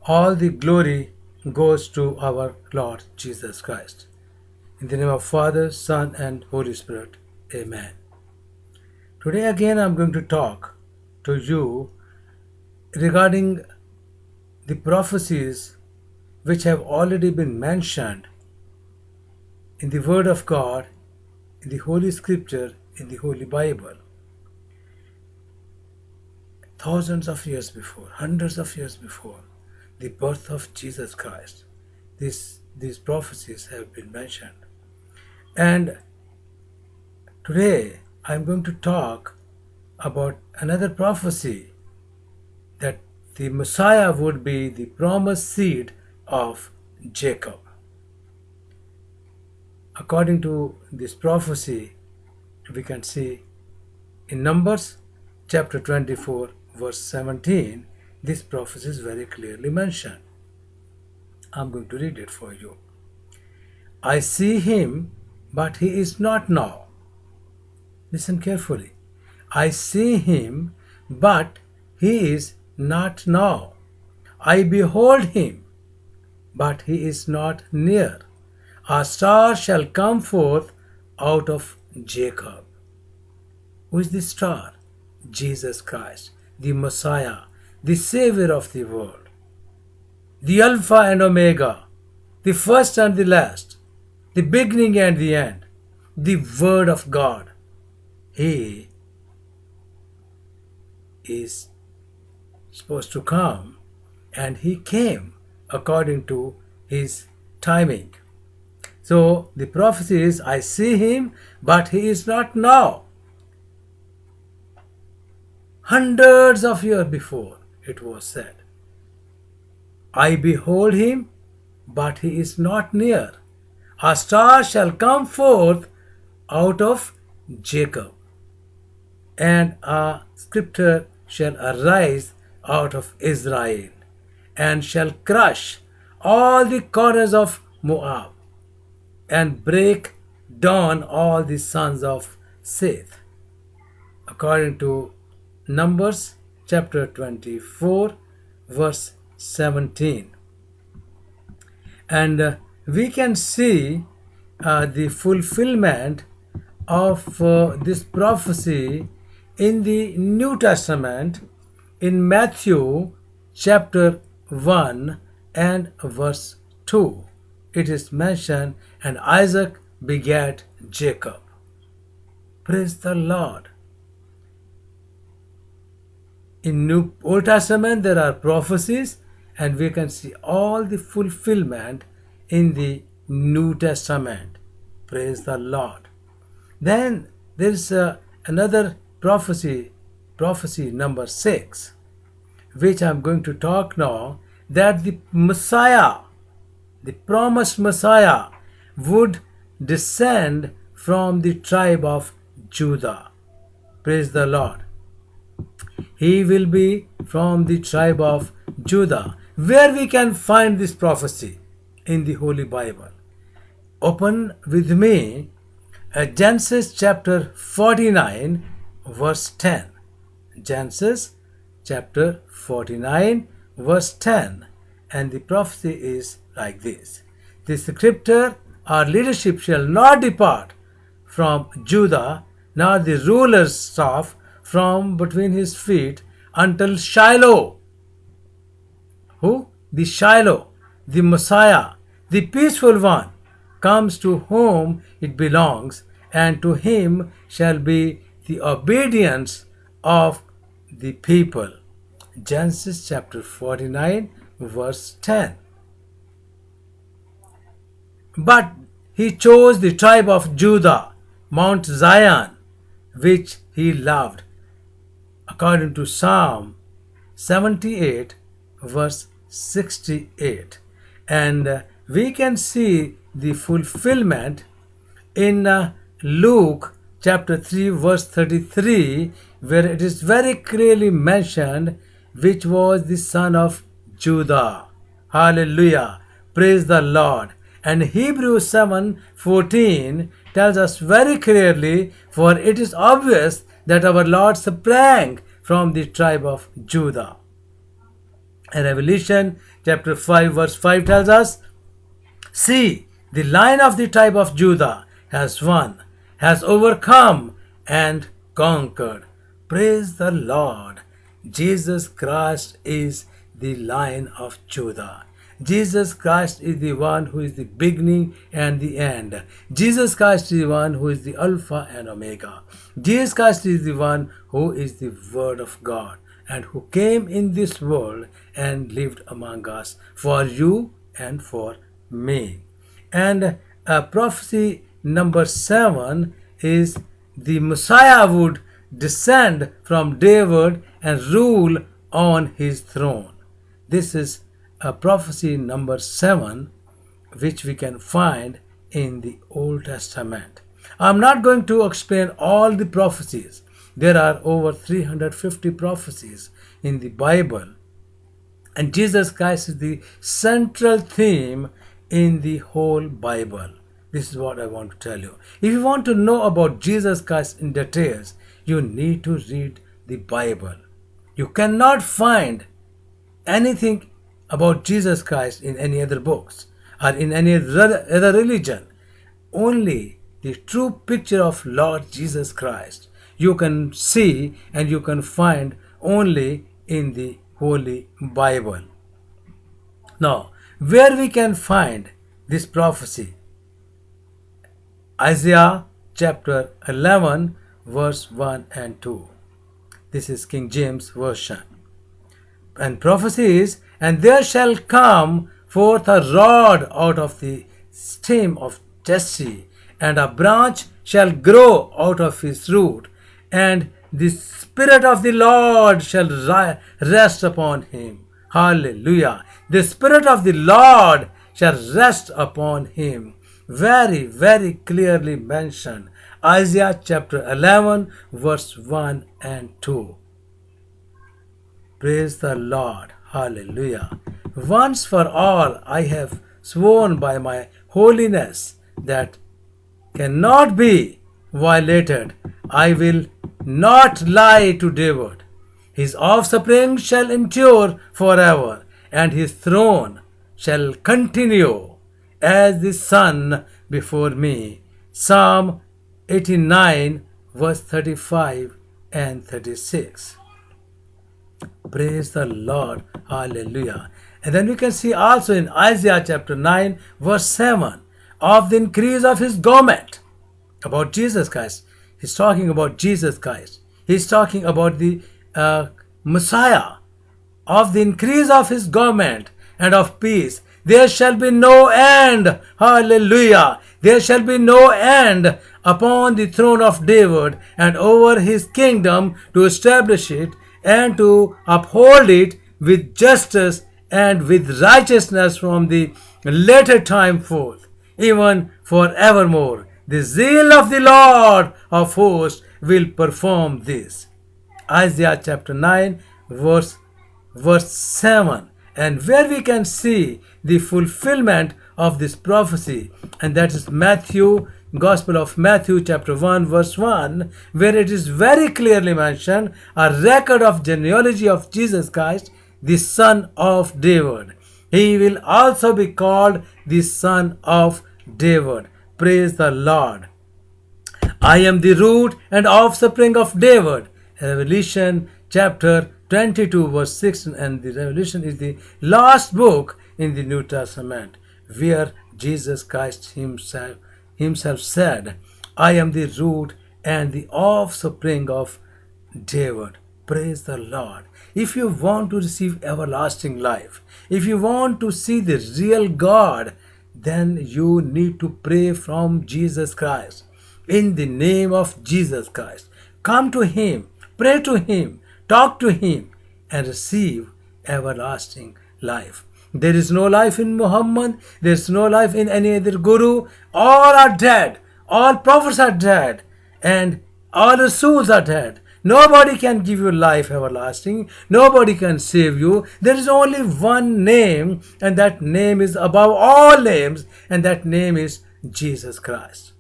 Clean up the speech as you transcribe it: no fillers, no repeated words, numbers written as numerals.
All the glory goes to our Lord Jesus Christ. In the name of Father, Son, and Holy Spirit. Amen. Today again I'm going to talk to you regarding the prophecies which have already been mentioned in the Word of God, in the Holy Scripture, in the Holy Bible. Thousands of years before, hundreds of years before the birth of Jesus Christ, these prophecies have been mentioned. And today I'm going to talk about another prophecy that the Messiah would be the promised seed of Jacob. According to this prophecy, we can see in Numbers chapter 24, verse 17, this prophecy is very clearly mentioned. I'm going to read it for you. I see him, but he is not now. Listen carefully. I see him, but he is not now. I behold him, but he is not near. A star shall come forth out of Jacob. Who is the star? Jesus Christ, the Messiah, the Savior of the world, the Alpha and Omega, the first and the last, the beginning and the end, the Word of God. He is supposed to come, and he came according to his timing. So the prophecy is, I see him, but he is not now. Hundreds of years before it was said, I behold him, but he is not near. A star shall come forth out of Jacob, and a scepter shall arise out of Israel, and shall crush all the corners of Moab, and break down all the sons of Seth. According to Numbers chapter 24, verse 17. And we can see the fulfillment of this prophecy in the New Testament in Matthew chapter 1 and verse 2. It is mentioned, and Isaac begat Jacob. Praise the Lord. In New Old Testament there are prophecies, and we can see all the fulfillment in the New Testament. Praise the Lord. Then there is another prophecy number 6, which I am going to talk now, that the Messiah, the promised Messiah, would descend from the tribe of Judah. Praise the Lord. He will be from the tribe of Judah. Where we can find this prophecy? In the Holy Bible. Open with me Genesis chapter 49, verse 10. Genesis chapter 49, verse 10. And the prophecy is like this. The scepter or leadership shall not depart from Judah, nor the ruler's staff from between his feet, until Shiloh. Who? The Shiloh, the Messiah, the peaceful one, comes, to whom it belongs, and to him shall be the obedience of the people. Genesis chapter 49, verse 10. But he chose the tribe of Judah, Mount Zion, which he loved, according to Psalm 78, verse 68. And we can see the fulfillment in Luke chapter 3, verse 33, where it is very clearly mentioned which was the son of Judah. Hallelujah. Praise the Lord. And Hebrews 7:14 tells us very clearly, for it is obvious that our Lord sprang from the tribe of Judah. And Revelation chapter 5 verse 5 tells us, "See, the Lion of the tribe of Judah has won, has overcome and conquered." Praise the Lord. Jesus Christ is the Lion of Judah. Jesus Christ is the one who is the beginning and the end. Jesus Christ is the one who is the Alpha and Omega. Jesus Christ is the one who is the Word of God and who came in this world and lived among us for you and for me. And prophecy number 7 is the Messiah would descend from David and rule on his throne. This is prophecy number 7, which we can find in the Old Testament. I'm not going to explain all the prophecies. There are over 350 prophecies in the Bible, and Jesus Christ is the central theme in the whole Bible. This is what I want to tell you. If you want to know about Jesus Christ in details, you need to read the Bible. You cannot find anything about Jesus Christ in any other books or in any other religion. Only the true picture of Lord Jesus Christ you can see and you can find only in the Holy Bible. Now, where we can find this prophecy? Isaiah chapter 11 verse 1 and 2. This is King James Version. And prophecy is, "And there shall come forth a rod out of the stem of Jesse, and a branch shall grow out of his root, and the Spirit of the Lord shall rest upon him." Hallelujah. The Spirit of the Lord shall rest upon him. Very, very clearly mentioned. Isaiah chapter 11 verse 1 and 2. Praise the Lord. Hallelujah. "Once for all I have sworn by my holiness that cannot be violated. I will not lie to David. His offspring shall endure forever, and his throne shall continue as the sun before me." Psalm 89 verse 35 and 36. Praise the Lord. Hallelujah. And then we can see also in Isaiah chapter 9 verse 7, "Of the increase of his garment," about Jesus Christ. He's talking about Jesus Christ. He's talking about the Messiah. "Of the increase of his garment and of peace, there shall be no end." Hallelujah. "There shall be no end upon the throne of David and over his kingdom, to establish it and to uphold it with justice and with righteousness from the later time forth, even forevermore. The zeal of the Lord of hosts will perform this." Isaiah chapter 9 verse 7. And where we can see the fulfillment of this prophecy, and that is Matthew, Gospel of Matthew chapter 1 verse 1, where it is very clearly mentioned, a record of genealogy of Jesus Christ, the son of David. He will also be called the son of David. Praise the Lord. "I am the root and offspring of David." Revelation chapter 22 verse 6, and the Revelation is the last book in the New Testament, where Jesus Christ himself said, "I am the root and the offspring of David." Praise the Lord. If you want to receive everlasting life, if you want to see the real God, then you need to pray from Jesus Christ. In the name of Jesus Christ, come to him, pray to him, talk to him, and receive everlasting life. There is no life in Muhammad. There is no life in any other guru. All are dead. All prophets are dead. And all the souls are dead. Nobody can give you life everlasting. Nobody can save you. There is only one name, and that name is above all names, and that name is Jesus Christ.